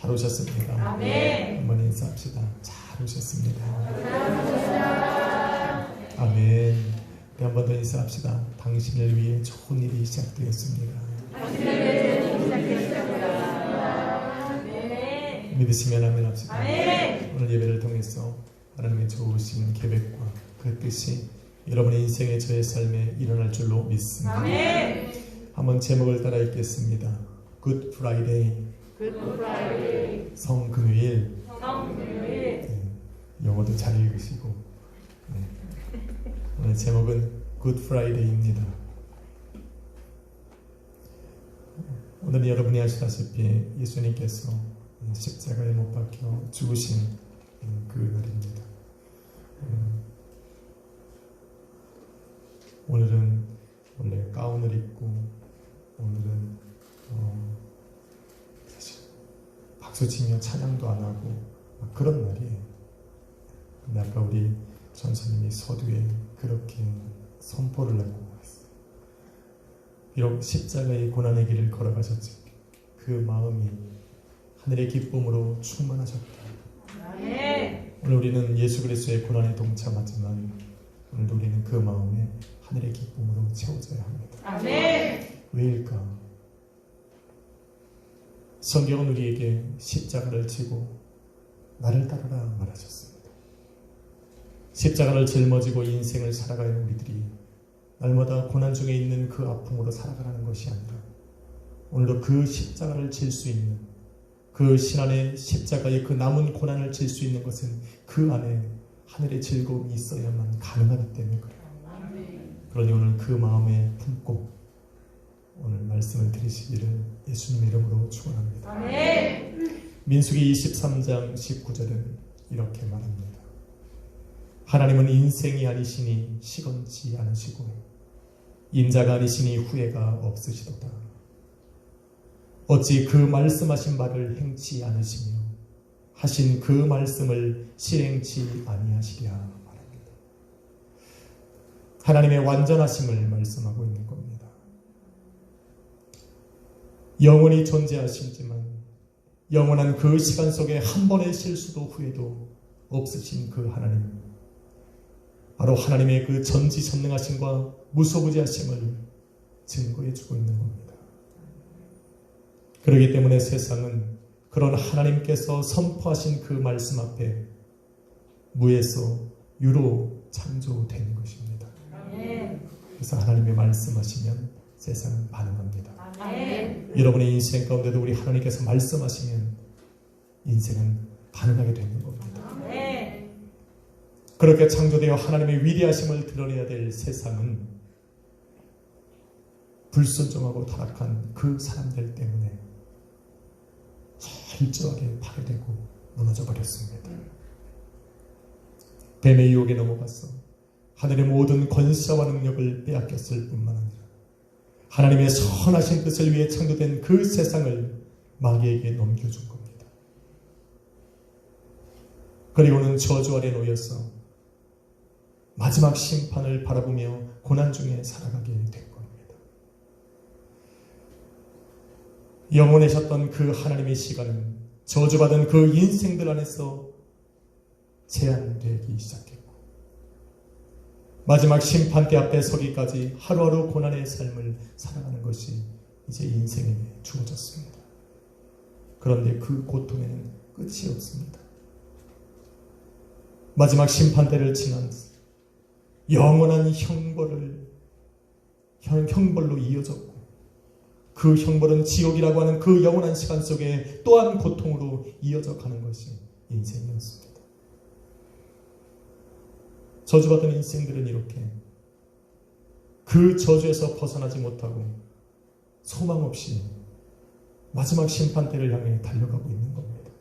잘 오셨습니다. 아멘. 한번 인사합시다. 잘 오셨습니다. 아멘. 우리 한 번 더 인사합시다. 당신을 위해 좋은 일이 시작되었습니다. 믿으시면 아멘 합시다. 아멘. 오늘 예배를 통해서 하나님의 좋으신 계획과 그 뜻이 여러분의 인생의 저의 삶에 일어날 줄로 믿습니다. 아멘. 한번 제목을 따라 읽겠습니다. Good Friday. 성금요일. 네, 영어도 잘 읽으시고. 네. 오늘 제목은 Good Friday입니다. 오늘 여러분이 아시다시피 예수님께서 십자가에 못 박혀 죽으신 그 날입니다. 오늘은 원래 가운을 입고 오늘은 사실 박수치며 찬양도 안 하고 그런 날이에요. 근데 아까 우리 전사님이 서두에 그렇게 선포를 하고 왔어요. 비록 십자가의 고난의 길을 걸어가셨지 그 마음이 하늘의 기쁨으로 충만하셨다. 오늘 우리는 예수 그리스도의 고난에 동참하지만 오늘도 우리는 그 마음에 하늘의 기쁨으로 채워져야 합니다. 아멘. 왜일까? 성경은 우리에게 십자가를 지고 나를 따르라 말하셨습니다. 십자가를 짊어지고 인생을 살아가는 우리들이 날마다 고난 중에 있는 그 아픔으로 살아가라는 것이 아니라 오늘도 그 십자가를 질 수 있는 그 신안의 십자가의 그 남은 고난을 질 수 있는 것은 그 안에 하늘의 즐거움이 있어야만 가능하기 때문에 그래요. 그러니 오늘 그 마음에 품고 오늘 말씀을 들으시기를 예수님의 이름으로 축원합니다. 민수기 23장 19절은 이렇게 말합니다. 하나님은 인생이 아니시니 시건치 않으시고 인자가 아니시니 후회가 없으시도다. 어찌 그 말씀하신 바를 행치 않으시며 하신 그 말씀을 실행치 아니하시랴 말합니다. 하나님의 완전하심을 말씀하고 있는 겁니다. 영원히 존재하시지만 영원한 그 시간 속에 한 번의 실수도 후회도 없으신 그 하나님, 바로 하나님의 그 전지전능하심과 무소부지하심을 증거해주고 있는 겁니다. 그렇기 때문에 세상은 그런 하나님께서 선포하신 그 말씀 앞에 무에서 유로 창조된 것입니다. 그래서 하나님의 말씀하시면 세상은 반응합니다. 여러분의 인생 가운데도 우리 하나님께서 말씀하시면 인생은 반응하게 되는 겁니다. 그렇게 창조되어 하나님의 위대하심을 드러내야 될 세상은 불순종하고 타락한 그 사람들 때문에 철저하게 파괴되고 무너져 버렸습니다. 뱀의 유혹에 넘어가서 하늘의 모든 권세와 능력을 빼앗겼을 뿐만 아니라 하나님의 선하신 뜻을 위해 창조된 그 세상을 마귀에게 넘겨준 겁니다. 그리고는 저주 아래 놓여서 마지막 심판을 바라보며 고난 중에 살아가게 된 겁니다. 영원하셨던 그 하나님의 시간은 저주받은 그 인생들 안에서 제한되기 시작했고 마지막 심판대 앞에 서기까지 하루하루 고난의 삶을 살아가는 것이 이제 인생에게 주어졌습니다. 그런데 그 고통에는 끝이 없습니다. 마지막 심판대를 지난 영원한 형벌로 이어졌고 그 형벌은 지옥이라고 하는 그 영원한 시간 속에 또한 고통으로 이어져 가는 것이 인생이었습니다. 저주받은 인생들은 이렇게 그 저주에서 벗어나지 못하고 소망 없이 마지막 심판대를 향해 달려가고 있는 겁니다.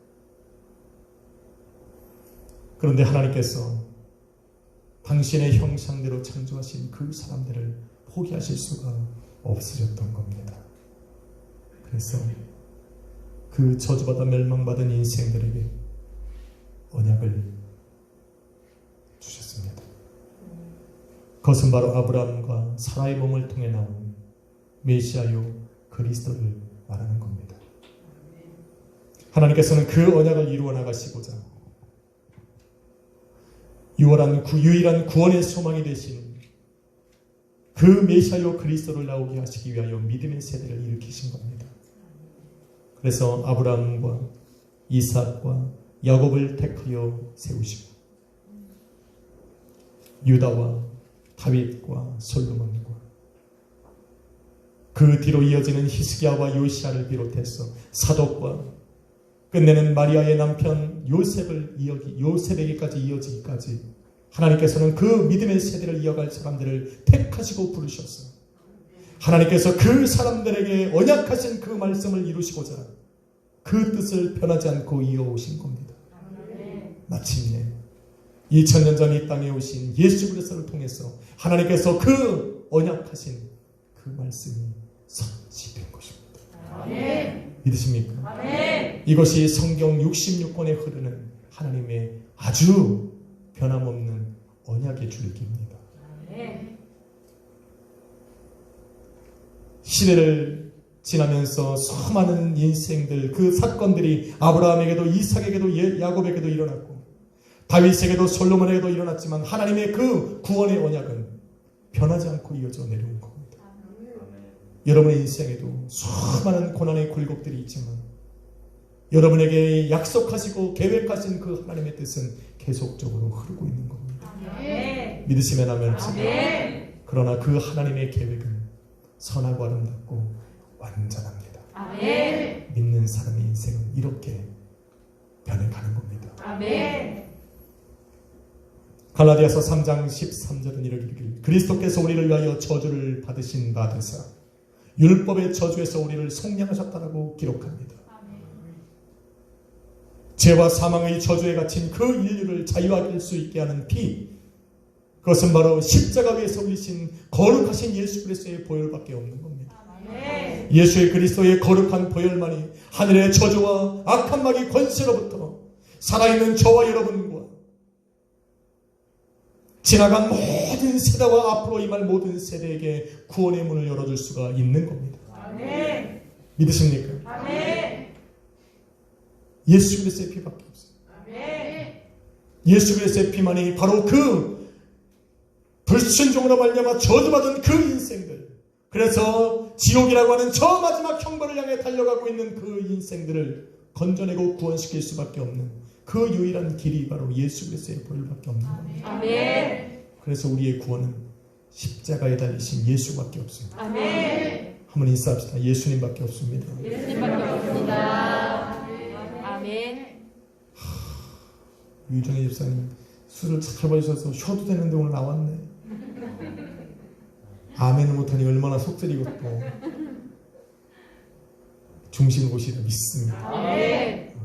그런데 하나님께서 당신의 형상대로 창조하신 그 사람들을 포기하실 수가 없으셨던 겁니다. 그래서 그 저주받아 멸망받은 인생들에게 언약을 주셨습니다. 그것은 바로 아브라함과 사라의 몸을 통해 나온 메시아요 그리스도를 말하는 겁니다. 하나님께서는 그 언약을 이루어 나가시고자 유일한 구원의 소망이 되신 그 메시아요 그리스도를 나오게 하시기 위하여 믿음의 세대를 일으키신 겁니다. 그래서 아브라함과 이삭과 야곱을 택하여 세우시고 유다와 다윗과 솔로몬과 그 뒤로 이어지는 히스기야와 요시야를 비롯해서 사독과 끝내는 마리아의 남편 요셉에게까지 이어지기까지 하나님께서는 그 믿음의 세대를 이어갈 사람들을 택하시고 부르셨어요. 하나님께서 그 사람들에게 언약하신 그 말씀을 이루시고자 그 뜻을 변하지 않고 이어오신 겁니다. 마침내 2000년 전 이 땅에 오신 예수 그리스도를 통해서 하나님께서 그 언약하신 그 말씀이 성취된 것입니다. 아멘. 믿으십니까? 아멘. 이것이 성경 66권에 흐르는 하나님의 아주 변함없는 언약의 줄기입니다. 아멘. 시대를 지나면서 수많은 인생들, 그 사건들이 아브라함에게도 이삭에게도 야곱에게도 일어났고 다윗에게도 솔로몬에게도 일어났지만 하나님의 그 구원의 언약은 변하지 않고 이어져 내려온 겁니다. 여러분의 인생에도 수많은 고난의 굴곡들이 있지만 여러분에게 약속하시고 계획하신 그 하나님의 뜻은 계속적으로 흐르고 있는 겁니다. 아멘. 믿으시면 아멘. 그러나 그 하나님의 계획은 선하고 아름답고 완전합니다. 아멘. 믿는 사람의 인생은 이렇게 변해가는 겁니다. 아멘. 갈라디아서 3장 13절은 이르기를 그리스도께서 우리를 위하여 저주를 받으신 바 되사 율법의 저주에서 우리를 속량하셨다라고 기록합니다. 아멘. 죄와 사망의 저주에 갇힌 그 인류를 자유하게 수 있게 하는 피, 그것은 바로 십자가 위에서 흘리신 거룩하신 예수 그리스도의 보혈밖에 없는 겁니다. 아멘. 예수의 그리스도의 거룩한 보혈만이 하늘의 저주와 악한 마귀 권세로부터 살아있는 저와 여러분과 지나간 모든 세대와 앞으로 임할 모든 세대에게 구원의 문을 열어줄 수가 있는 겁니다. 아멘. 믿으십니까? 아멘. 예수 그리스도의 피밖에 없습니다. 아멘. 예수 그리스도의 피만이 바로 그 불순종으로 말미암아 저주받은 그 인생들, 그래서 지옥이라고 하는 저 마지막 형벌을 향해 달려가고 있는 그 인생들을 건져내고 구원시킬 수밖에 없는 그 유일한 길이 바로 예수 그리스도의 보혈밖에 없는 겁니다. 아멘. 그래서 우리의 구원은 십자가에 달리신 예수밖에 없습니다. 아멘. 한번 인사합시다. 예수님밖에 없습니다. 예수님밖에 없습니다. 아멘. 유정희 집사님 술을 잘 마셔서 쉬어도 되는데 오늘 나왔네. 아멘을 못하니 얼마나 속쓰리고 또 중심고시를 믿습니다. 아멘.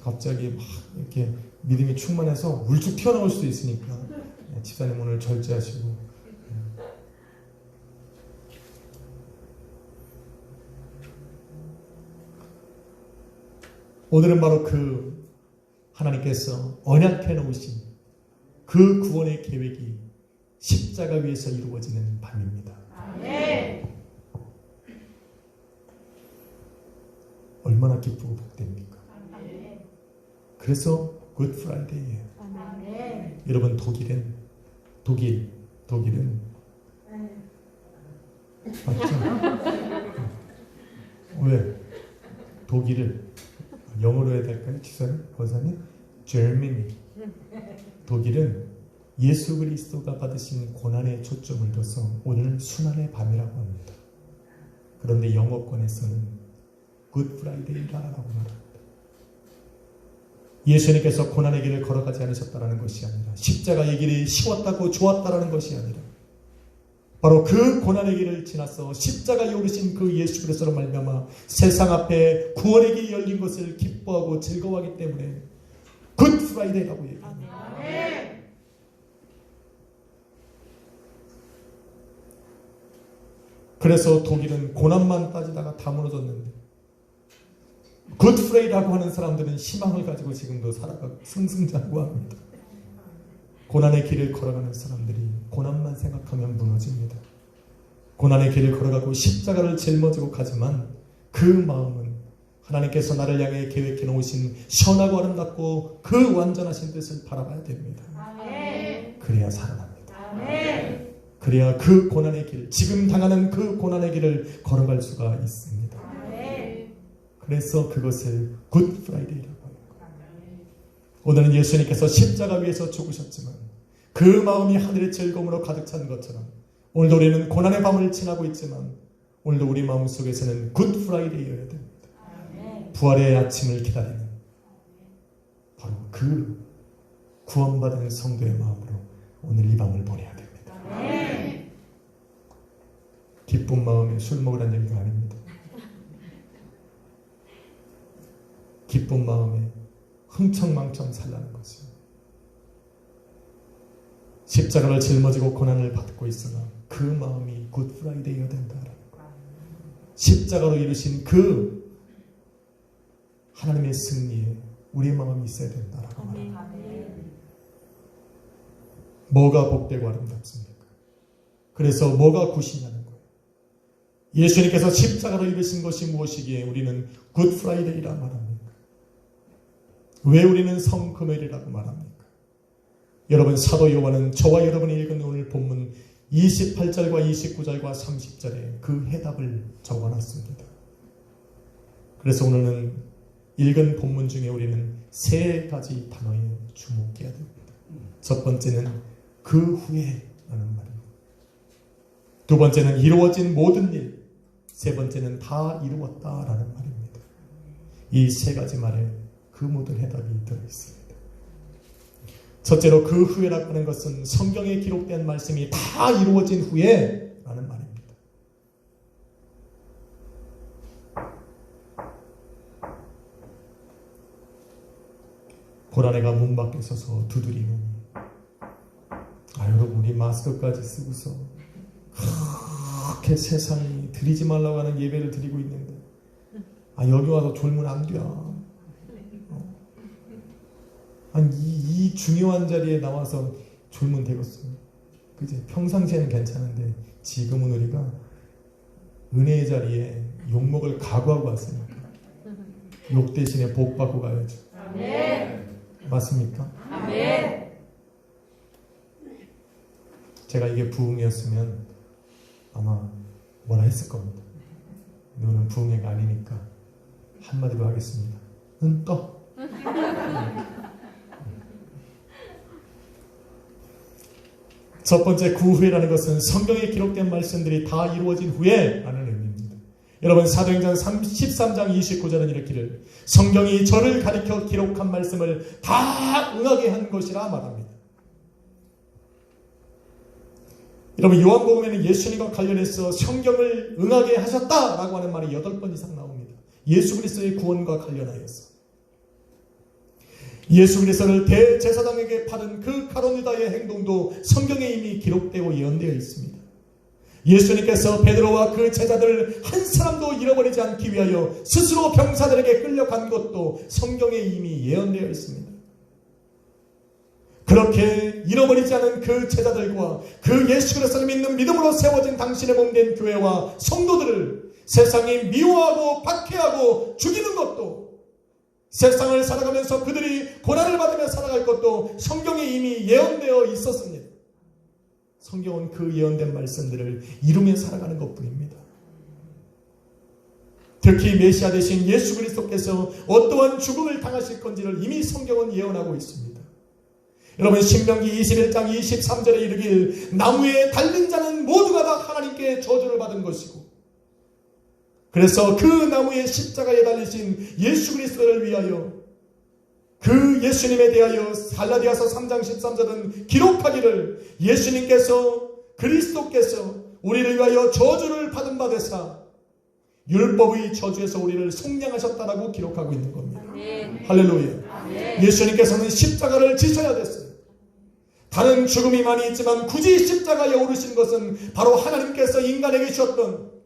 갑자기 막 이렇게 믿음이 충만해서 울쭉 튀어나올 수도 있으니까 집사님 오늘 절제하시고. 오늘은 바로 그 하나님께서 언약해 놓으신 그 구원의 계획이 십자가 위에서 이루어지는 밤입니다. 아멘. 얼마나 기쁘고 복됩니까? 아멘. 그래서 굿 프라이데이예요. 아멘. 여러분 독일은 맞죠? 왜? 독일을 영어로 해야 될까요? 기사님? 권사님? Germany. 독일은 예수 그리스도가 받으신 고난의 초점을 둬서 오늘 순환의 밤이라고 합니다. 그런데 영어권에서는 굿 프라이데이라고 말합니다. 예수님께서 고난의 길을 걸어가지 않으셨다는 것이 아니라 십자가의 길이 쉬웠다고 좋았다라는 것이 아니라 바로 그 고난의 길을 지나서 십자가에 오르신 그 예수 그리스도로 말미암아 세상 앞에 구원의 길이 열린 것을 기뻐하고 즐거워하기 때문에 굿 프라이데이라고 얘기합니다. 아멘. 그래서 독일은 고난만 따지다가 다 무너졌는데 굿 프라이데이라고 하는 사람들은 희망을 가지고 지금도 살아가고 승승장구합니다. 고난의 길을 걸어가는 사람들이 고난만 생각하면 무너집니다. 고난의 길을 걸어가고 십자가를 짊어지고 가지만 그 마음은 하나님께서 나를 향해 계획해 놓으신 선하고 아름답고 그 완전하신 뜻을 바라봐야 됩니다. 그래야 살아납니다. 그래야 그 고난의 길, 지금 당하는 그 고난의 길을 걸어갈 수가 있습니다. 그래서 그것을 굿 프라이데이라고 합니다. 오늘은 예수님께서 십자가 위에서 죽으셨지만 그 마음이 하늘의 즐거움으로 가득 찬 것처럼 오늘도 우리는 고난의 밤을 지나고 있지만 오늘도 우리 마음속에서는 굿 프라이데이여야 됩니다. 부활의 아침을 기다리는 바로 그 구원받은 성도의 마음으로 오늘 이 밤을 보내야 됩니다. 기쁜 마음에 술 먹으라는 얘기가 아닙니다. 기쁜 마음에 흥청망청 살라는 것이요. 십자가를 짊어지고 고난을 받고 있으나 그 마음이 굿 프라이데이가 된다라는 것. 십자가로 이루신 그 하나님의 승리에 우리의 마음이 있어야 된다라고 말합니다. 뭐가 복되고 아름답습니까? 그래서 뭐가 굿이냐는 거예요. 예수님께서 십자가로 이루신 것이 무엇이기에 우리는 굿 프라이데이라 말합니까? 왜 우리는 성금요일이라고 말합니까? 여러분, 사도 요한은 저와 여러분이 읽은 오늘 본문 28절과 29절과 30절에 그 해답을 적어놨습니다. 그래서 오늘은 읽은 본문 중에 우리는 세 가지 단어에 주목해야 됩니다. 첫 번째는 그 후에라는 말입니다. 두 번째는 이루어진 모든 일, 세 번째는 다 이루었다라는 말입니다. 이 세 가지 말에 그 모든 해답이 들어있습니다. 첫째로 그 후에라고 하는 것은 성경에 기록된 말씀이 다 이루어진 후에라는 말입니다. 고라네가 문 밖에 서서 두드리면 여러분, 우리 마스크까지 쓰고서 그렇게 세상이 드리지 말라고 하는 예배를 드리고 있는데 여기 와서 졸면 안 돼. 아니 이 중요한 자리에 나와서 졸면 되겠어요. 그치? 평상시에는 괜찮은데 지금은 우리가 은혜의 자리에 욕먹을 각오하고 왔으니까 욕 대신에 복 받고 가야죠. 아멘. 맞습니까? 아멘. 제가 이게 부흥이었으면 아마 뭐라 했을 겁니다. 너는 부흥회가 아니니까 한마디로 하겠습니다. 응, 떠. 첫 번째, 그 후에라는 것은 성경에 기록된 말씀들이 다 이루어진 후에라는 의미입니다. 여러분, 사도행전 13장 29절은 이렇기를 성경이 저를 가리켜 기록한 말씀을 다 응하게 한 것이라 말합니다. 여러분, 요한복음에는 예수님과 관련해서 성경을 응하게 하셨다라고 하는 말이 8번 이상 나옵니다. 예수 그리스도의 구원과 관련하여서. 예수 그리스도를 대제사장에게 받은 그 가룟 유다의 행동도 성경에 이미 기록되고 예언되어 있습니다. 예수님께서 베드로와 그 제자들을 한 사람도 잃어버리지 않기 위하여 스스로 병사들에게 끌려간 것도 성경에 이미 예언되어 있습니다. 그렇게 잃어버리지 않은 그 제자들과 그 예수 그리스도를 믿는 믿음으로 세워진 당신의 몸된 교회와 성도들을 세상이 미워하고 박해하고 죽이는 것도, 세상을 살아가면서 그들이 고난을 받으며 살아갈 것도 성경에 이미 예언되어 있었습니다. 성경은 그 예언된 말씀들을 이루며 살아가는 것뿐입니다. 특히 메시아 되신 예수 그리스도께서 어떠한 죽음을 당하실 건지를 이미 성경은 예언하고 있습니다. 여러분, 신명기 21장 23절에 이르길 나무에 달린 자는 모두가 다 하나님께 저주를 받은 것이고, 그래서 그 나무의 십자가에 달리신 예수 그리스도를 위하여 그 예수님에 대하여 갈라디아서 3장 13절은 기록하기를 예수님께서 그리스도께서 우리를 위하여 저주를 받은 바 되사 율법의 저주에서 우리를 속량하셨다라고 기록하고 있는 겁니다. 아멘. 할렐루야. 아멘. 예수님께서는 십자가를 지셔야 됐어요. 다른 죽음이 많이 있지만 굳이 십자가에 오르신 것은 바로 하나님께서 인간에게 주셨던,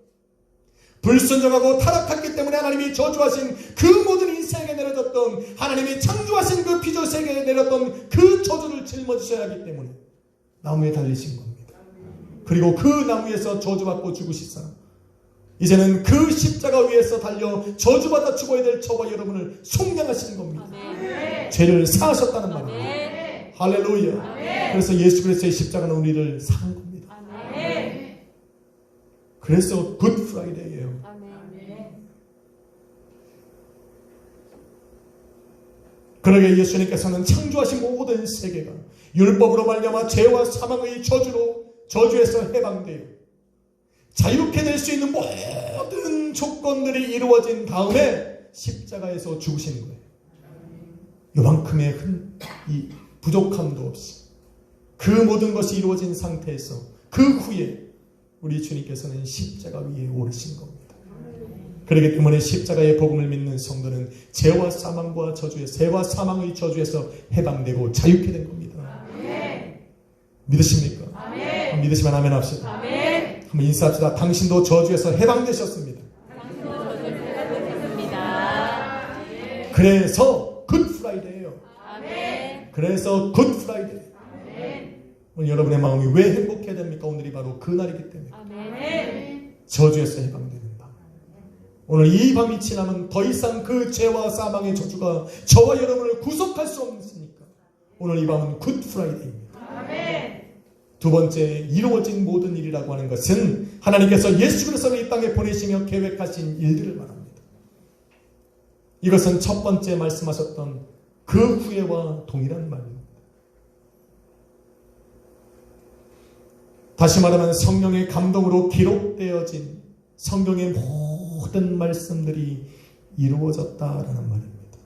불순종하고 타락했기 때문에 하나님이 저주하신 그 모든 인생에 내려졌던, 하나님이 창조하신 그 피조세계에 내렸던 그 저주를 짊어지셔야 하기 때문에 나무에 달리신 겁니다. 그리고 그 나무에서 저주받고 죽으시사 이제는 그 십자가 위에서 달려 저주받아 죽어야 될 저와 여러분을 속량하시는 겁니다. 아멘. 죄를 사하셨다는 말입니다. 아멘. 할렐루야. 아멘. 그래서 예수 그리스도의 십자가는 우리를 사한 겁니다. 아멘. 그래서 굿 프라이데이예요. 아멘. 그러게 예수님께서는 창조하신 모든 세계가 율법으로 말미암아 죄와 사망의 저주에서 해방되어 자유케 될 수 있는 모든 조건들이 이루어진 다음에 십자가에서 죽으시는 거예요. 요만큼의 이 부족함도 없이 그 모든 것이 이루어진 상태에서 그 후에 우리 주님께서는 십자가 위에 오르신 겁니다. 그렇기 때문에 십자가의 복음을 믿는 성도는 죄와 사망의 저주에서 해방되고 자유케 된 겁니다. 믿으십니까? 믿으시면 아멘 합시다. 아멘. 한번 인사합시다. 당신도 저주에서 해방되셨습니다. 그래서 굿 프라이데이예요. 아멘. 그래서 굿 프라이데이. 오늘 여러분의 마음이 왜 행복해야 됩니까? 오늘이 바로 그 날이기 때문에. 아멘. 저주에서 해방되는 밤. 오늘 이 밤이 지나면 더 이상 그 죄와 사망의 저주가 저와 여러분을 구속할 수 없으니까 오늘 이 밤은 굿 프라이데이입니다. 아멘. 두 번째, 이루어진 모든 일이라고 하는 것은 하나님께서 예수 그리스도를 이 땅에 보내시며 계획하신 일들을 말합니다. 이것은 첫 번째 말씀하셨던 그 후에와 동일한 말입니다. 다시 말하면 성령의 감동으로 기록되어진 성경의 모든 말씀들이 이루어졌다라는 말입니다.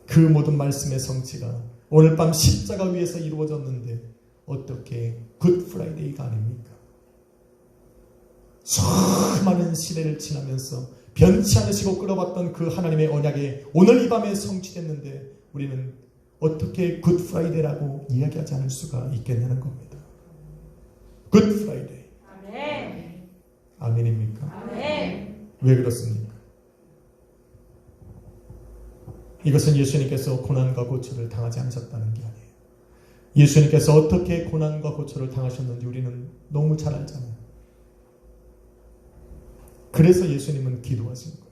그 모든 말씀의 성취가 오늘 밤 십자가 위에서 이루어졌는데 어떻게 굿 프라이데이가 아닙니까? 수많은 시대를 지나면서 변치 않으시고 끌어봤던 그 하나님의 언약이 오늘 이 밤에 성취됐는데 우리는 어떻게 굿 프라이데이라고 이야기하지 않을 수가 있겠냐는 겁니다. 굿 프라이데이. 아멘. 아멘입니까? 아멘. 왜 그렇습니까? 이것은 예수님께서 고난과 고초를 당하지 않으셨다는 게 아니에요. 예수님께서 어떻게 고난과 고초를 당하셨는지 우리는 너무 잘 알잖아요. 그래서 예수님은 기도하신 거예요.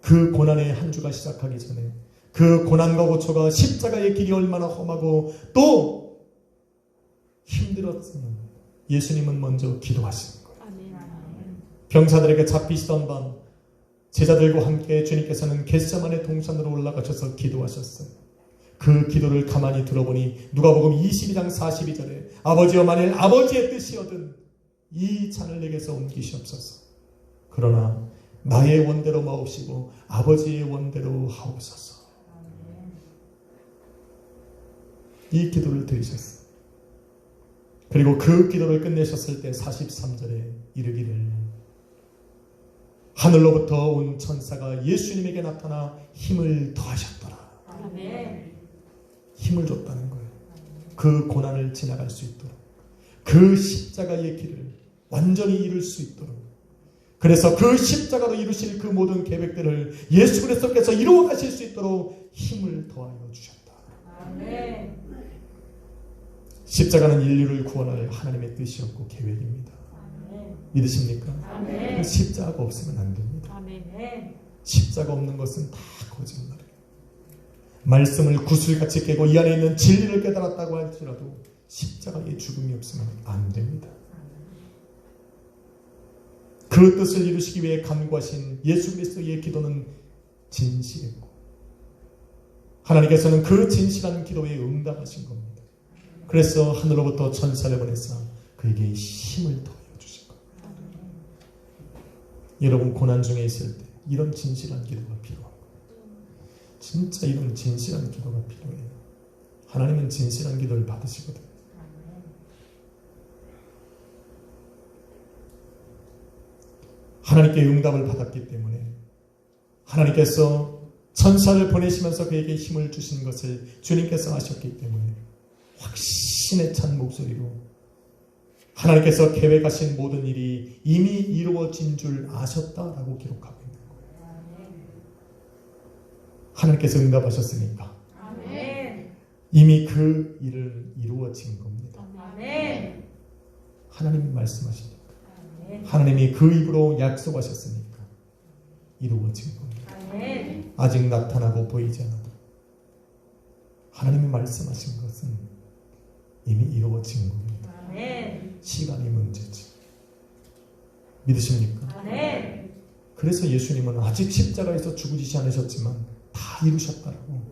그 고난의 한 주가 시작하기 전에 그 고난과 고초가 십자가의 길이 얼마나 험하고 또 힘들었으면 예수님은 먼저 기도하신 거예요. 아멘. 병사들에게 잡히시던 밤 제자들과 함께 주님께서는 겟세마네 동산으로 올라가셔서 기도하셨어요. 그 기도를 가만히 들어보니 누가복음 22장 42절에 아버지여 만일 아버지의 뜻이거든 이 잔을 내게서 옮기시옵소서. 그러나 나의 원대로 마옵시고 아버지의 원대로 하옵소서. 이 기도를 드리셨어요. 그리고 그 기도를 끝내셨을 때 43절에 이르기를 하늘로부터 온 천사가 예수님에게 나타나 힘을 더하셨더라. 아멘. 힘을 줬다는 거예요. 그 고난을 지나갈 수 있도록 그 십자가의 길을 완전히 이룰 수 있도록 그래서 그 십자가로 이루실 그 모든 계획들을 예수 그리스도께서 이루어 가실 수 있도록 힘을 더하여 주셨다. 아멘. 십자가는 인류를 구원할 하나님의 뜻이었고 계획입니다. 믿으십니까? 아멘. 십자가가 없으면 안 됩니다. 아멘. 십자가 없는 것은 다 거짓말이에요. 말씀을 구슬같이 깨고 이 안에 있는 진리를 깨달았다고 할지라도 십자가의 죽음이 없으면 안 됩니다. 그 뜻을 이루시기 위해 간구하신 예수 그리스도의 기도는 진실했고 하나님께서는 그 진실한 기도에 응답하신 겁니다. 그래서 하늘로부터 천사를 보내사 그에게 힘을 더해 주신 겁니다. 여러분 고난 중에 있을 때 이런 진실한 기도가 필요한 거예요. 진짜 이런 진실한 기도가 필요해요. 하나님은 진실한 기도를 받으시거든요. 하나님께 응답을 받았기 때문에 하나님께서 천사를 보내시면서 그에게 힘을 주신 것을 주님께서 아셨기 때문에 확신에 찬 목소리로 하나님께서 계획하신 모든 일이 이미 이루어진 줄 아셨다라고 기록하고 있는 거예요. 하나님께서 응답하셨으니까 아멘. 이미 그 일은 이루어진 겁니다. 아멘. 하나님이 말씀하시니까 하나님이 그 입으로 약속하셨으니까 이루어진 겁니다. 아멘. 아직 나타나고 보이지 않아도 하나님이 말씀하신 것은 이미 이루어진 겁니다. 아멘. 시간이 문제지. 믿으십니까? 아멘. 그래서 예수님은 아직 십자가에서 죽으시지 않으셨지만 다 이루셨다라고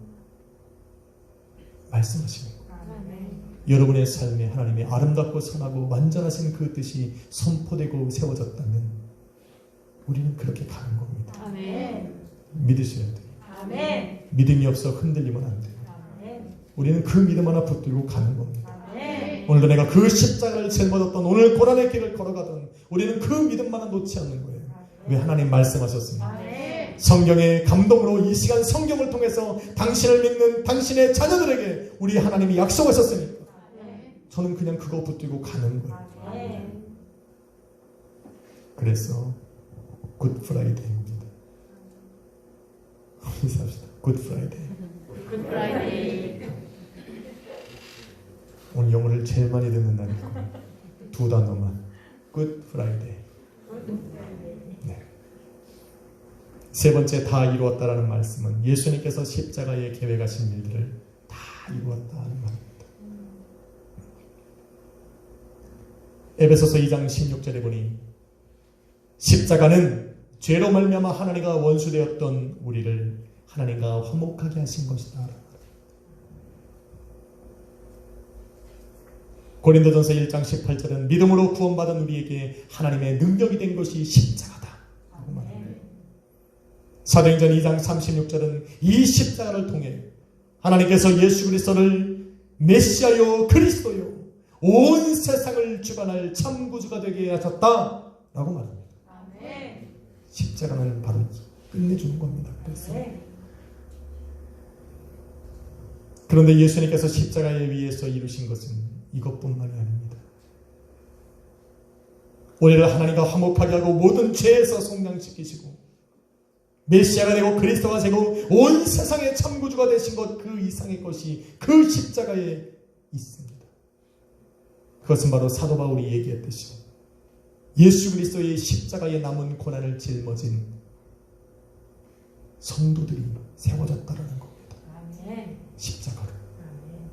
말씀하시는 거예요. 아멘. 여러분의 삶에 하나님의 아름답고 선하고 완전하신 그 뜻이 선포되고 세워졌다면 우리는 그렇게 가는 겁니다. 아멘. 믿으셔야 돼요. 아멘. 믿음이 없어 흔들리면 안 돼요. 아멘. 우리는 그 믿음 하나 붙들고 가는 겁니다. 아멘. 오늘도 내가 그 십자가를 짊어졌던 오늘 고난의 길을 걸어가던 우리는 그 믿음만은 놓지 않는 거예요. 왜? 하나님 말씀하셨습니다. 아멘. 성경의 감동으로 이 시간 성경을 통해서 당신을 믿는 당신의 자녀들에게 우리 하나님이 약속하셨으니까 저는 그냥 그거 붙들고 가는 거예요. 아멘. 그래서 굿 프라이데이입니다. 인사합시다. 굿 프라이데이. 굿 프라이데이. 오늘 영어를 제일 많이 듣는 날이에요. 두 단어만. 굿 프라이데이. 네. 세 번째, 다 이루었다라는 말씀은 예수님께서 십자가에 계획하신 일들을 다 이루었다는 말입니다. 에베소서 2장 16절에 보니 십자가는 죄로 말미암아 하나님과 원수되었던 우리를 하나님과 화목하게 하신 것이다. 고린도전서 1장 18절은 믿음으로 구원받은 우리에게 하나님의 능력이 된 것이 십자가다. 사도행전 2장 36절은 이 십자가를 통해 하나님께서 예수 그리스도를 메시아요 그리스도요 온 세상을 주관할 참구주가 되게 하셨다 라고 말합니다. 아멘. 십자가는 바로 끝내주는 겁니다. 그래서 그런데 예수님께서 십자가에 위해서 이루신 것은 이것뿐만이 아닙니다. 우리를 하나님과 화목하게 하고 모든 죄에서 속량시키시고 메시아가 되고 그리스도가 되고 온 세상의 참구주가 되신 것 그 이상의 것이 그 십자가에 있습니다. 그것은 바로 사도 바울이 얘기했듯이 예수 그리스도의 십자가에 남은 고난을 짊어진 성도들이 세워졌다라는 겁니다. 아멘. 십자가로. 아멘.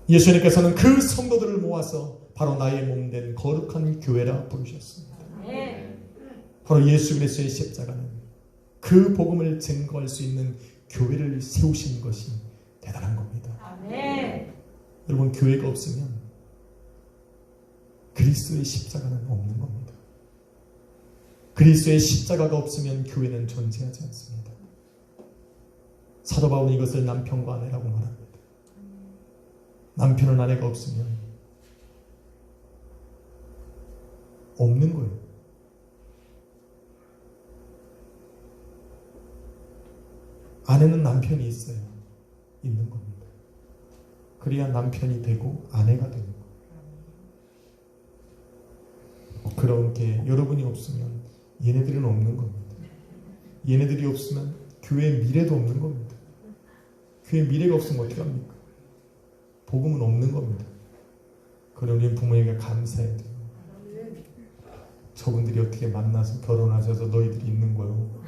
예수님께서는 그 성도들을 모아서 바로 나의 몸된 거룩한 교회라 부르셨습니다. 아멘. 바로 예수 그리스도의 십자가는 그 복음을 증거할 수 있는 교회를 세우신 것이 대단한 겁니다. 아멘. 여러분, 교회가 없으면 그리스도의 십자가는 없는 겁니다. 그리스도의 십자가가 없으면 교회는 존재하지 않습니다. 사도 바울은 이것을 남편과 아내라고 말합니다. 남편은 아내가 없으면 없는 거예요. 아내는 남편이 있어야 있는 겁니다. 그래야 남편이 되고 아내가 되는 거예요. 그렇게 여러분이 없으면 얘네들은 없는 겁니다. 얘네들이 없으면 교회의 미래도 없는 겁니다. 교회의 미래가 없으면 어떻게 합니까? 복음은 없는 겁니다. 그럼 우리 부모에게 감사해야 돼요. 저분들이 어떻게 만나서 결혼하셔서 너희들이 있는 거예요.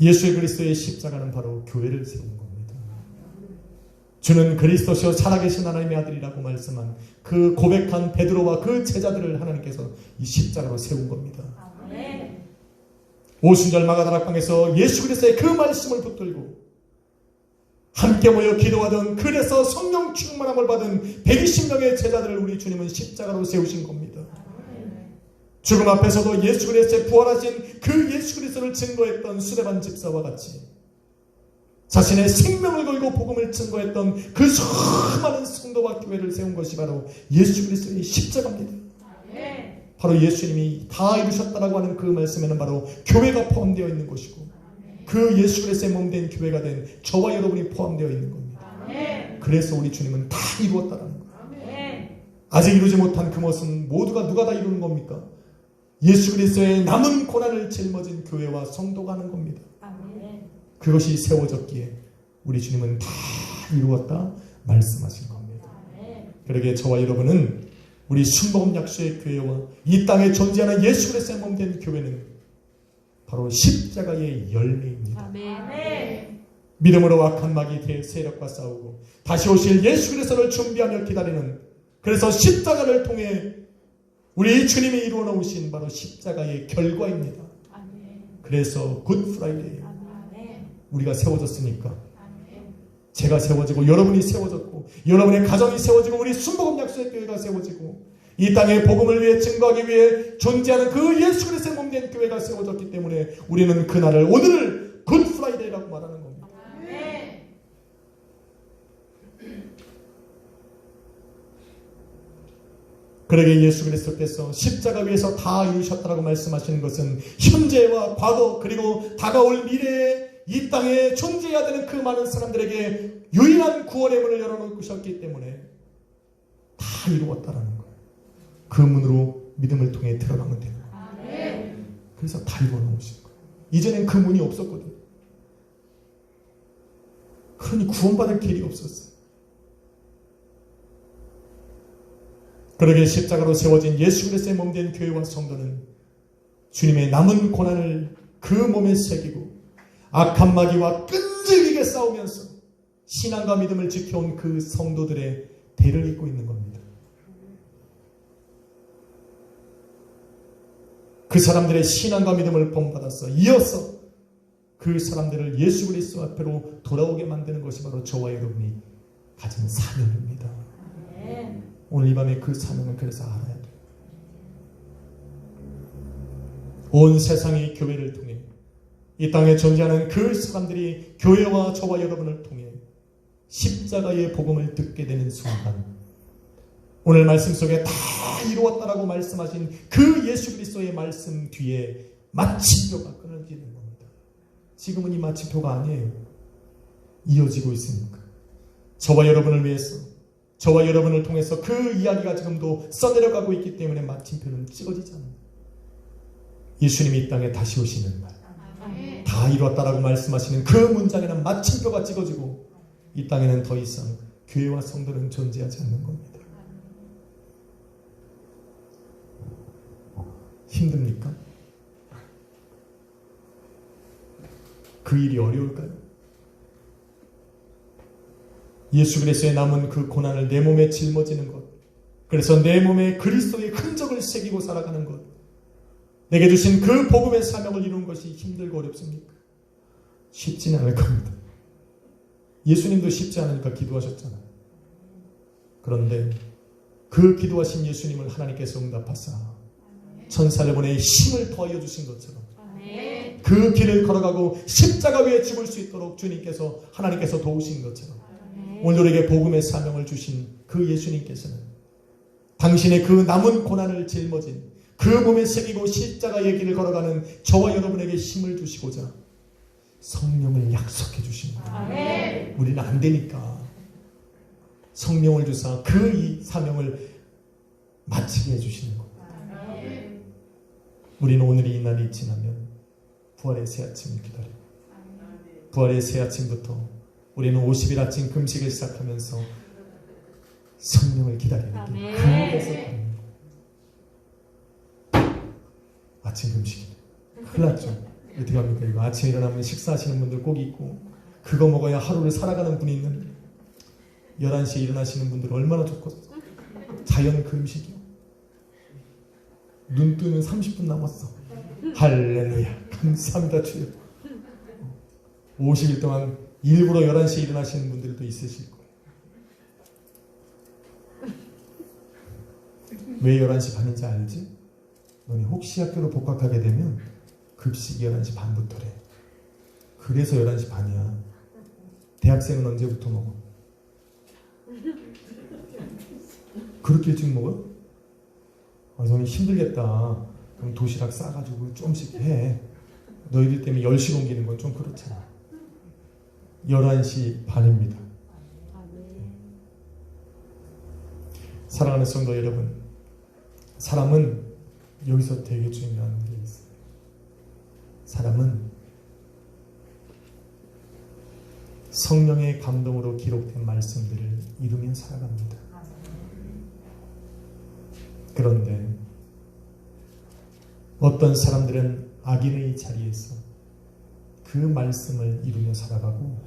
예수 그리스도의 십자가는 바로 교회를 세운 겁니다. 주는 그리스도시요 살아계신 하나님의 아들이라고 말씀한 그 고백한 베드로와 그 제자들을 하나님께서 이 십자가로 세운 겁니다. 아멘. 오순절 마가다락방에서 예수 그리스도의 그 말씀을 붙들고 함께 모여 기도하던 그래서 성령 충만함을 받은 120명의 제자들을 우리 주님은 십자가로 세우신 겁니다. 죽음 앞에서도 예수 그리스도의 부활하신 그 예수 그리스도를 증거했던 수레반 집사와 같이 자신의 생명을 걸고 복음을 증거했던 그 수많은 성도와 교회를 세운 것이 바로 예수 그리스도의 십자가입니다. 바로 예수님이 다 이루셨다라고 하는 그 말씀에는 바로 교회가 포함되어 있는 것이고 그 예수 그리스도의 몸된 교회가 된 저와 여러분이 포함되어 있는 겁니다. 그래서 우리 주님은 다 이루었다라는 거예요. 아직 이루지 못한 그 것은 모두가 누가 다 이루는 겁니까? 예수 그리스도의 남은 고난을 짊어진 교회와 성도가 하는 겁니다. 그것이 세워졌기에 우리 주님은 다 이루었다 말씀하신 겁니다. 그러기에 저와 여러분은 우리 순복음 약수의 교회와 이 땅에 존재하는 예수 그리스도의 몸된 교회는 바로 십자가의 열매입니다. 믿음으로 악한 마귀 세력과 싸우고 다시 오실 예수 그리스도를 준비하며 기다리는, 그래서 십자가를 통해 우리 주님이 이루어 놓으신 바로 십자가의 결과입니다. 그래서 굿 프라이데이 우리가 세워졌으니까 제가 세워지고 여러분이 세워졌고 여러분의 가정이 세워지고 우리 순복음 약수의 교회가 세워지고 이 땅의 복음을 위해 증거하기 위해 존재하는 그 예수 그리스도의 몸된 교회가 세워졌기 때문에 우리는 그날을, 오늘을 굿 프라이데이라고 말하는 겁니다. 그러기에 예수 그리스도께서 십자가 위에서 다 이루셨다라고 말씀하시는 것은 현재와 과거 그리고 다가올 미래에 이 땅에 존재해야 되는 그 많은 사람들에게 유일한 구원의 문을 열어놓으셨기 때문에 다 이루었다라는 거예요. 그 문으로 믿음을 통해 들어가면 되는 거예요. 그래서 다 이루어놓으신 거예요. 이전엔 그 문이 없었거든요. 그러니 구원받을 길이 없었어요. 그러기에 십자가로 세워진 예수 그리스도의 몸된 교회와 성도는 주님의 남은 고난을 그 몸에 새기고 악한 마귀와 끈질기게 싸우면서 신앙과 믿음을 지켜온 그 성도들의 대를 잇고 있는 겁니다. 그 사람들의 신앙과 믿음을 본받아서 이어서 그 사람들을 예수 그리스도 앞으로 돌아오게 만드는 것이 바로 저와 여러분이 가진 사명입니다. 오늘 이 밤에 그 사명을 그래서 알아야 돼요. 온 세상이 교회를 통해 이 땅에 존재하는 그 사람들이 교회와 저와 여러분을 통해 십자가의 복음을 듣게 되는 순간, 오늘 말씀 속에 다 이루었다라고 말씀하신 그 예수 그리스도의 말씀 뒤에 마침표가 끊어지는 겁니다. 지금은 이 마침표가 아니에요. 이어지고 있으니까 저와 여러분을 위해서, 저와 여러분을 통해서 그 이야기가 지금도 써내려가고 있기 때문에 마침표는 찍어지지 않아요. 예수님이 이 땅에 다시 오시는 날, 다 이루었다라고 말씀하시는 그 문장에는 마침표가 찍어지고 이 땅에는 더 이상 교회와 성도는 존재하지 않는 겁니다. 힘듭니까? 그 일이 어려울까요? 예수 그리스도의 남은 그 고난을 내 몸에 짊어지는 것, 그래서 내 몸에 그리스도의 흔적을 새기고 살아가는 것, 내게 주신 그 복음의 사명을 이루는 것이 힘들고 어렵습니까? 쉽지는 않을 겁니다. 예수님도 쉽지 않으니까 기도하셨잖아요. 그런데 그 기도하신 예수님을 하나님께서 응답하사 천사를 보내 힘을 더하여 주신 것처럼 그 길을 걸어가고 십자가 위에 죽을 수 있도록 주님께서, 하나님께서 도우신 것처럼 오늘 우리에게 복음의 사명을 주신 그 예수님께서는 당신의 그 남은 고난을 짊어진 그 몸에 새기고 십자가의 길을 걸어가는 저와 여러분에게 힘을 주시고자 성령을 약속해 주신 거예요. 우리는 안 되니까 성령을 주사 그 이 사명을 마치게 해주시는 겁니다. 우리는 오늘이 이 날이 지나면 부활의 새 아침을 기다려요. 부활의 새 아침부터 우리는 50일 아침 금식을 시작하면서 성령을 기다리는 게 그곳에서 되는 거예요. 아침 금식이 큰일 났죠. 어떻게 합니까? 이거 아침에 일어나면 식사하시는 분들 꼭 있고 그거 먹어야 하루를 살아가는 분이 있는데 11시에 일어나시는 분들 얼마나 좋겠어요. 자연 금식이요. 눈 뜨면 30분 남았어. 할렐루야. 감사합니다 주여. 50일 동안 일부러 11시에 일어나시는 분들도 있으실 거예요. 왜 11시 반인지 알지? 너네 혹시 학교로 복학하게 되면 급식이 11시 반부터래. 그래서 11시 반이야. 대학생은 언제부터 먹어? 그렇게 일찍 먹어요? 너는 힘들겠다. 그럼 도시락 싸가지고 좀씩 해. 너희들 때문에 10시 옮기는 건 좀 그렇잖아. 11시 반입니다. 사랑하는 성도 여러분, 사람은 여기서 되게 중요한 게 있어요. 성령의 감동으로 기록된 말씀들을 이루며 살아갑니다. 그런데 어떤 사람들은 악인의 자리에서 그 말씀을 이루며 살아가고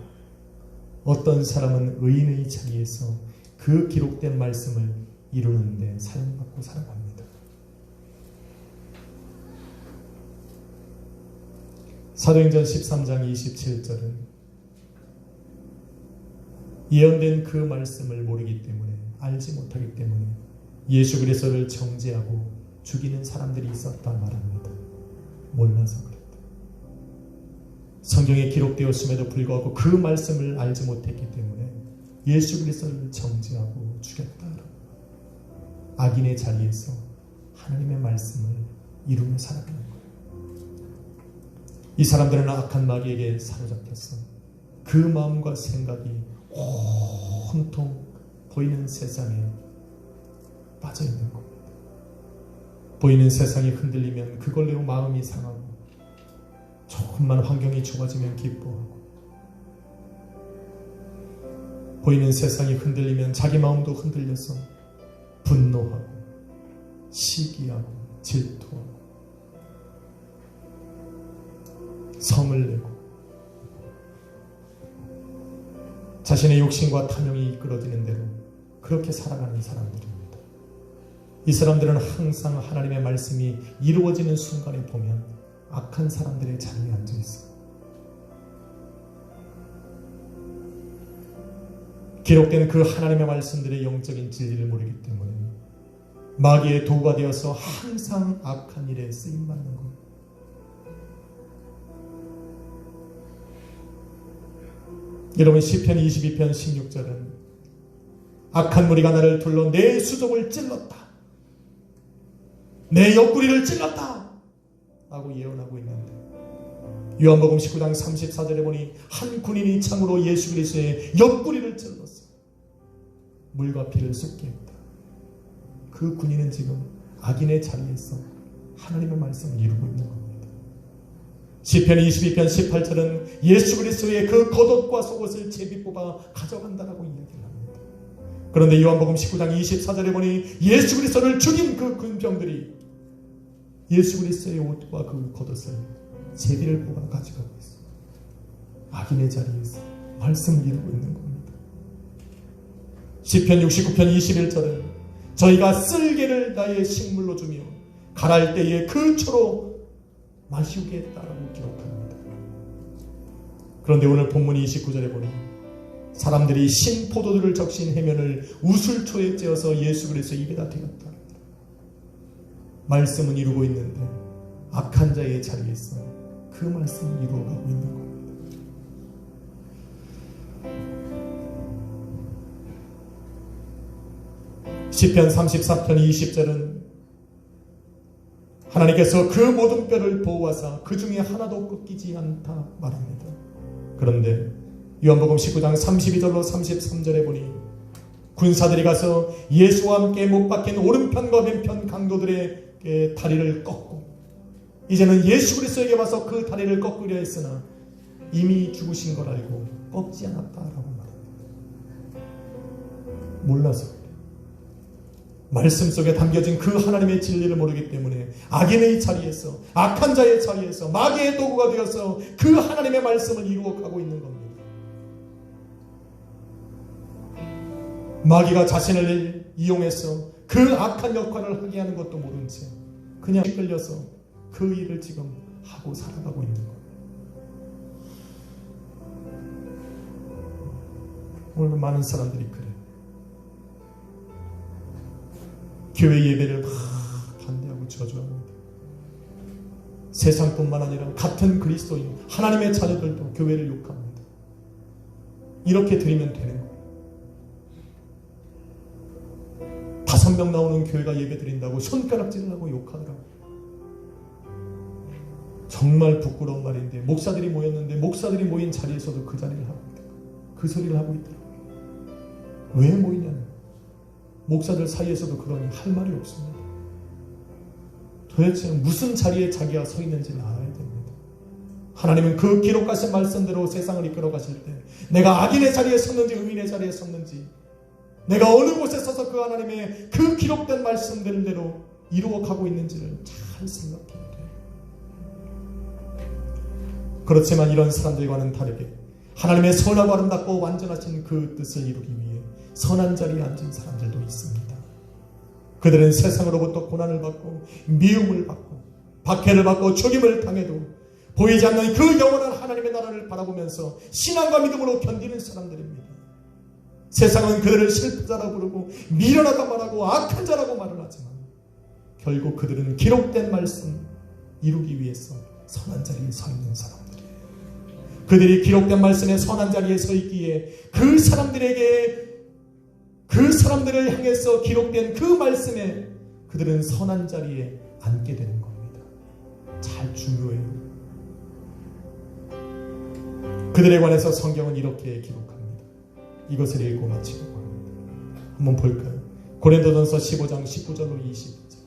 어떤 사람은 의인의 자리에서 그 기록된 말씀을 이루는데 사용받고 살아갑니다. 사도행전 13장 27절은 예언된 그 말씀을 모르기 때문에 알지 못하기 때문에 예수 그리스도를 정죄하고 죽이는 사람들이 있었다 말합니다. 몰라서 그랬다. 성경에 기록되었음에도 불구하고 그 말씀을 알지 못했기 때문에 예수 그리스도를 정죄하고 죽였다. 악인의 자리에서 하나님의 말씀을 이루며 살아가는 거예요. 이 사람들은 악한 마귀에게 사로잡혔어. 그 마음과 생각이 온통 보이는 세상에 빠져 있는 겁니다. 보이는 세상이 흔들리면 그걸로 마음이 상하고 조금만 환경이 좋아지면 기뻐하고 보이는 세상이 흔들리면 자기 마음도 흔들려서 분노하고 시기하고 질투하고 성을 내고 자신의 욕심과 탐욕이 이끌어지는 대로 그렇게 살아가는 사람들입니다. 이 사람들은 항상 하나님의 말씀이 이루어지는 순간에 보면 악한 사람들의 자리에 앉아 있어요. 기록된 그 하나님의 말씀들의 영적인 진리를 모르기 때문에 마귀의 도구가 되어서 항상 악한 일에 쓰임받는 겁니다. 여러분 시편 22편 16절은 악한 무리가 나를 둘러 내 수족을 찔렀다. 내 옆구리를 찔렀다. 라고 예언하고 있는데 요한복음 19장 34절에 보니 한 군인이 창으로 예수 그리스도의 옆구리를 찔렀어. 물과 피를 쏟게 했다. 그 군인은 지금 악인의 자리에서 하나님의 말씀을 이루고 있는 겁니다. 시편 22편 18절은 예수 그리스도의 그 겉옷과 속옷을 제비 뽑아 가져간다라고 이야기를 합니다. 그런데 요한복음 19장 24절에 보니 예수 그리스도를 죽인 그 군병들이 예수 그리스도의 옷과 그 겉옷을 제비를 뽑아 가져가고 있습니다. 악인의 자리에서 말씀을 이루고 있는 겁니다. 시편 69편 21절은 저희가 쓸개를 나의 식물로 주며 가랄 때에 그 초로 마시우게 했다라고 기록합니다. 그런데 오늘 본문 29절에 보니 사람들이 신포도주를 적신 해면을 우슬초에 찧어서 예수 그리스도 입에다 대었다. 말씀은 이루고 있는데 악한 자의 자리에서 그 말씀을 이루어가고 있는 겁니다. 시편 34편 20절은 하나님께서 그 모든 뼈를 보호하사 그 중에 하나도 꺾이지 않다 말합니다. 그런데 요한복음 19장 32절로 33절에 보니 군사들이 가서 예수와 함께 못 박힌 오른편과 왼편 강도들의 다리를 꺾고 이제는 예수 그리스도에게 와서 그 다리를 꺾으려 했으나 이미 죽으신 걸 알고 꺾지 않았다라고 말합니다. 몰라서 말씀 속에 담겨진 그 하나님의 진리를 모르기 때문에 악인의 자리에서 악한 자의 자리에서 마귀의 도구가 되어서 그 하나님의 말씀을 이루어가고 있는 겁니다. 마귀가 자신을 이용해서 그 악한 역할을 하게 하는 것도 모른 채 그냥 끌려서 그 일을 지금 하고 살아가고 있는 겁니다. 오늘 많은 사람들이 그래. 교회 예배를 막 반대하고 저주합니다. 세상뿐만 아니라 같은 그리스도인 하나님의 자녀들도 교회를 욕합니다. 이렇게 드리면 되는 거예요. 5명 나오는 교회가 예배 드린다고 손가락질을 하고 욕하더라고요. 정말 부끄러운 말인데 목사들이 모였는데 목사들이 모인 자리에서도 그 자리를 하고 있더라고요. 그 소리를 하고 있더라고요. 왜 모이냐는 목사들 사이에서도 그러니 할 말이 없습니다. 도대체 무슨 자리에 자기가 서 있는지를 알아야 됩니다. 하나님은 그 기록하신 말씀대로 세상을 이끌어 가실 때 내가 악인의 자리에 섰는지 의인의 자리에 섰는지 내가 어느 곳에 서서 그 하나님의 그 기록된 말씀들대로 이루어 가고 있는지를 잘 생각해야 돼요. 그렇지만 이런 사람들과는 다르게 하나님의 선하고 아름답고 완전하신 그 뜻을 이루기 위해 선한 자리에 앉은 사람들도 있습니다. 그들은 세상으로부터 고난을 받고 미움을 받고 박해를 받고 죽임을 당해도 보이지 않는 그 영원한 하나님의 나라를 바라보면서 신앙과 믿음으로 견디는 사람들입니다. 세상은 그들을 실패자라고 부르고 미련하다 말하고 악한 자라고 말을 하지만 결국 그들은 기록된 말씀 이루기 위해서 선한 자리에 서 있는 사람들이에요. 그들이 기록된 말씀에 선한 자리에 서 있기에 그 사람들을 향해서 기록된 그 말씀에 그들은 선한 자리에 앉게 되는 겁니다. 잘 중요해요. 그들에 관해서 성경은 이렇게 기록합니다. 이것을 읽고 마치려고 합니다. 한번 볼까요? 고린도전서 15장 19절로 20절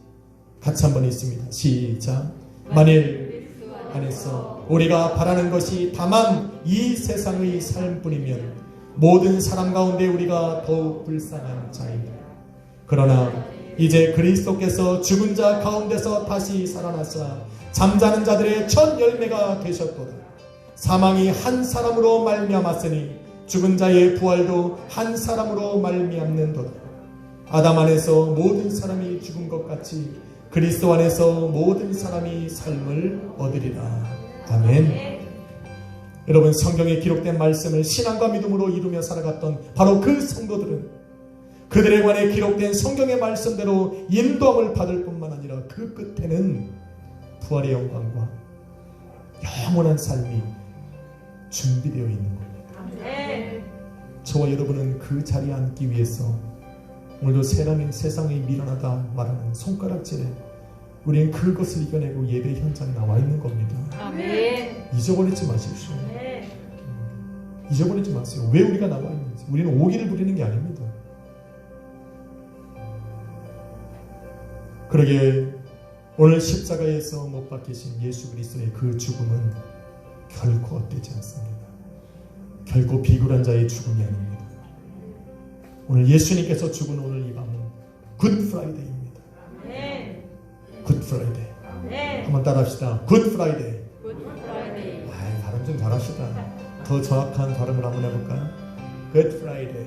같이 한번 읽습니다. 시작. 만일 안에서 우리가 바라는 것이 다만 이 세상의 삶뿐이면 모든 사람 가운데 우리가 더욱 불쌍한 자이다. 그러나 이제 그리스도께서 죽은 자 가운데서 다시 살아나사 잠자는 자들의 첫 열매가 되셨도다. 사망이 한 사람으로 말미암았으니 죽은 자의 부활도 한 사람으로 말미암는도다. 아담 안에서 모든 사람이 죽은 것 같이 그리스도 안에서 모든 사람이 삶을 얻으리라. 아멘. 여러분, 성경에 기록된 말씀을 신앙과 믿음으로 이루며 살아갔던 바로 그 성도들은 그들에 관해 기록된 성경의 말씀대로 인도함을 받을 뿐만 아니라 그 끝에는 부활의 영광과 영원한 삶이 준비되어 있는 겁니다. 저와 여러분은 그 자리에 앉기 위해서 오늘도 세상에 미련하다 말하는 손가락질에 우리는 그것을 이겨내고 예배 현장에 나와 있는 겁니다. 아멘. 잊어버리지 마십시오. 네. 잊어버리지 마세요. 왜 우리가 나와 있는지. 우리는 오기를 부리는 게 아닙니다. 그러게 오늘 십자가에서 못 박히신 예수 그리스도의 그 죽음은 결코 헛되지 않습니다. 결코 비굴한 자의 죽음이 아닙니다. 오늘 예수님께서 죽은 오늘 이 밤은 굿 프라이데이입니다. 네. 굿 프라이데이. 네. 한번 따라합시다. 굿 프라이데이. 굿 프라이데이. 발음 좀 잘하시다. 더 정확한 발음을 한번 해볼까요? 굿 프라이데이.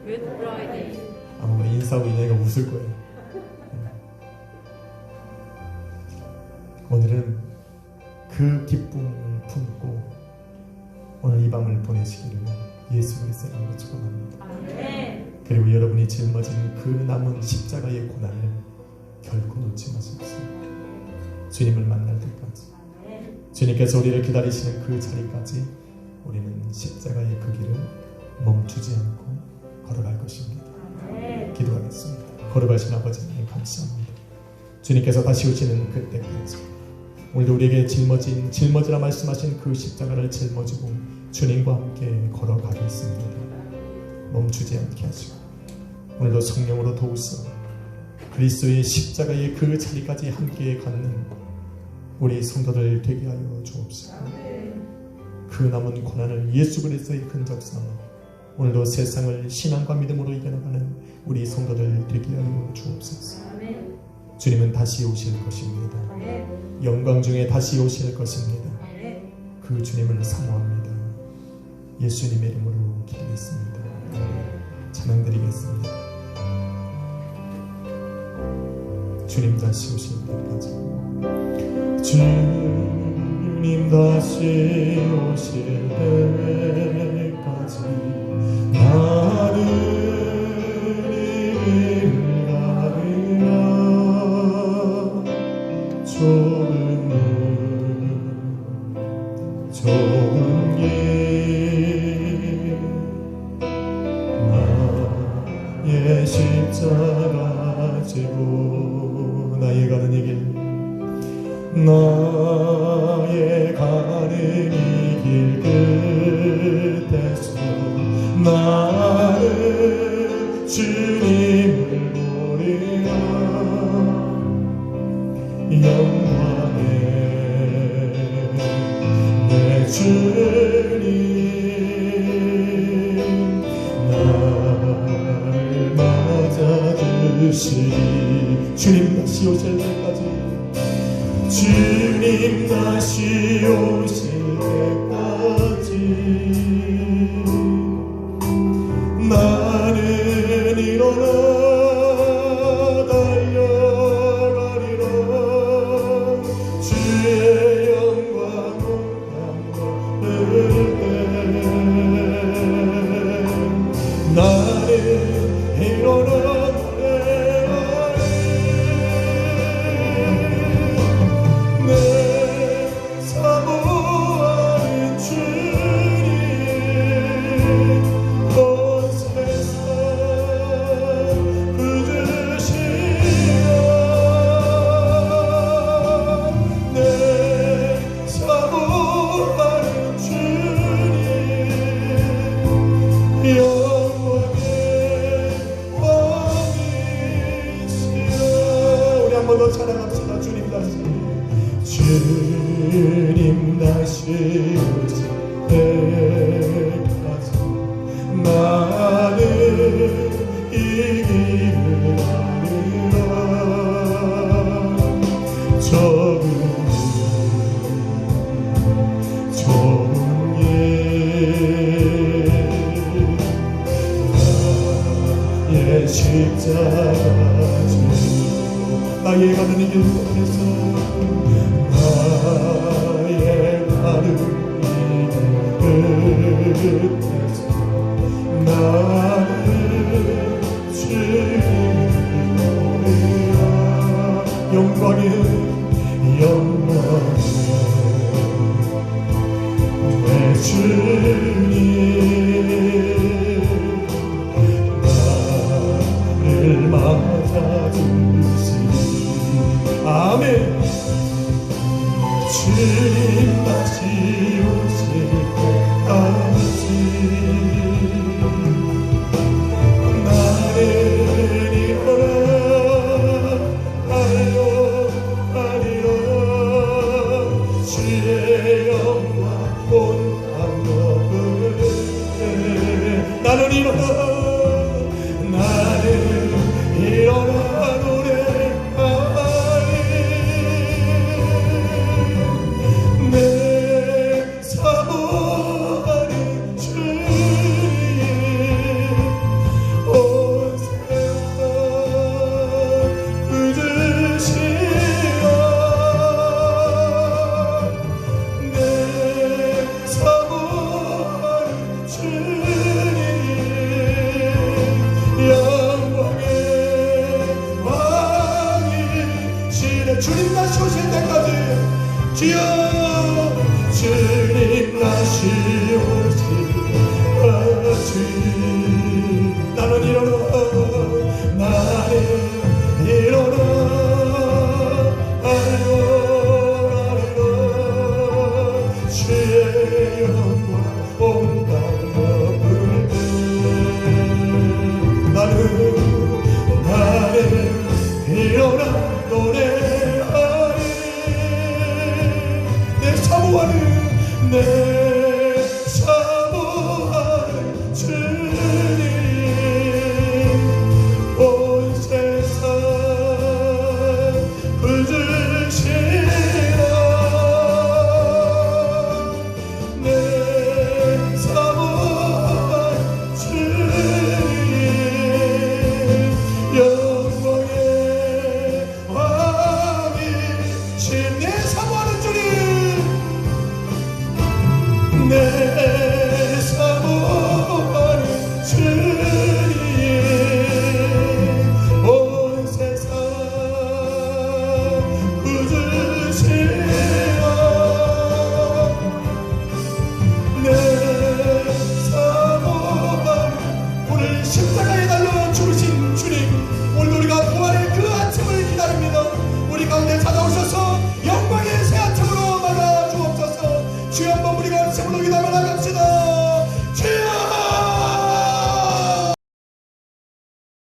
굿 프라이데이. 아마 인사하고 인연이가 웃을 거예요. 오늘은 그 기쁨을 품고 오늘 이 밤을 보내시기를 예수 그리스도의 이름으로 축원합니다. 아멘. 그리고 여러분이 짊어진 그 남은 십자가의 고난을 결코 놓지 마십시오. 주님을 만날 때까지, 주님께서 우리를 기다리시는 그 자리까지 우리는 십자가의 그 길을 멈추지 않고 걸어갈 것입니다. 기도하겠습니다. 걸어가신 아버지 하나님 감사합니다. 주님께서 다시 오시는 그때까지 오늘도 우리에게 짊어지라 말씀하신 그 십자가를 짊어지고 주님과 함께 걸어가겠습니다. 멈추지 않게 하시고 오늘도 성령으로 도우사 그리스도의 십자가의 그 자리까지 함께 갖는 우리 성도들 되게 하여 주옵소서. 그 남은 고난을 예수 그리스도의 흔적 삼아 오늘도 세상을 신앙과 믿음으로 이겨나가는 우리 성도들 되게 하여 주옵소서. 주님은 다시 오실 것입니다. 영광 중에 다시 오실 것입니다. 그 주님을 사모합니다. 예수님의 이름으로 기도했습니다. 찬양드리겠습니다. 주님 다시 오실 때까지, 주님 다시 오실 때까지 나를 인도하리라. 좋은 길 나의 십자가 지고 나의 가는 이 길 나의 가는 이 길 끝에서 나는 주님을 보리라. 영광의 내 주님 다시 오실 때까지, 주님 다시 오실 때까지 나는 일어나 달려가리라. 주의 영광 나는 일어나 내 사모하는 주님 온 세상 부르시며 내 사모하는 주님 영원의 왕이시여. 우리 한 번 더 찬양합시다. 주님 다시 오실 때까지 나는 이 길을 가리라. 적은 길 나의 십자가 나의 가는 이 길 끝에서 나의 가는 이 길 끝에서 나는 주님을 노래하. 영광의 내 주님 나를 맞아주시니. 아멘. 주님 다시 오실 때까지 나는 일어나 달려가리라. 주의 영광 온 한국을 나는 일어나 노래하리. 내 사모하는 주님 온 세상 부르시며 내 사모하는 주님 영광의 왕이시네. 주님 다시 오실 때까지 주여 주님 다시 오실 때까지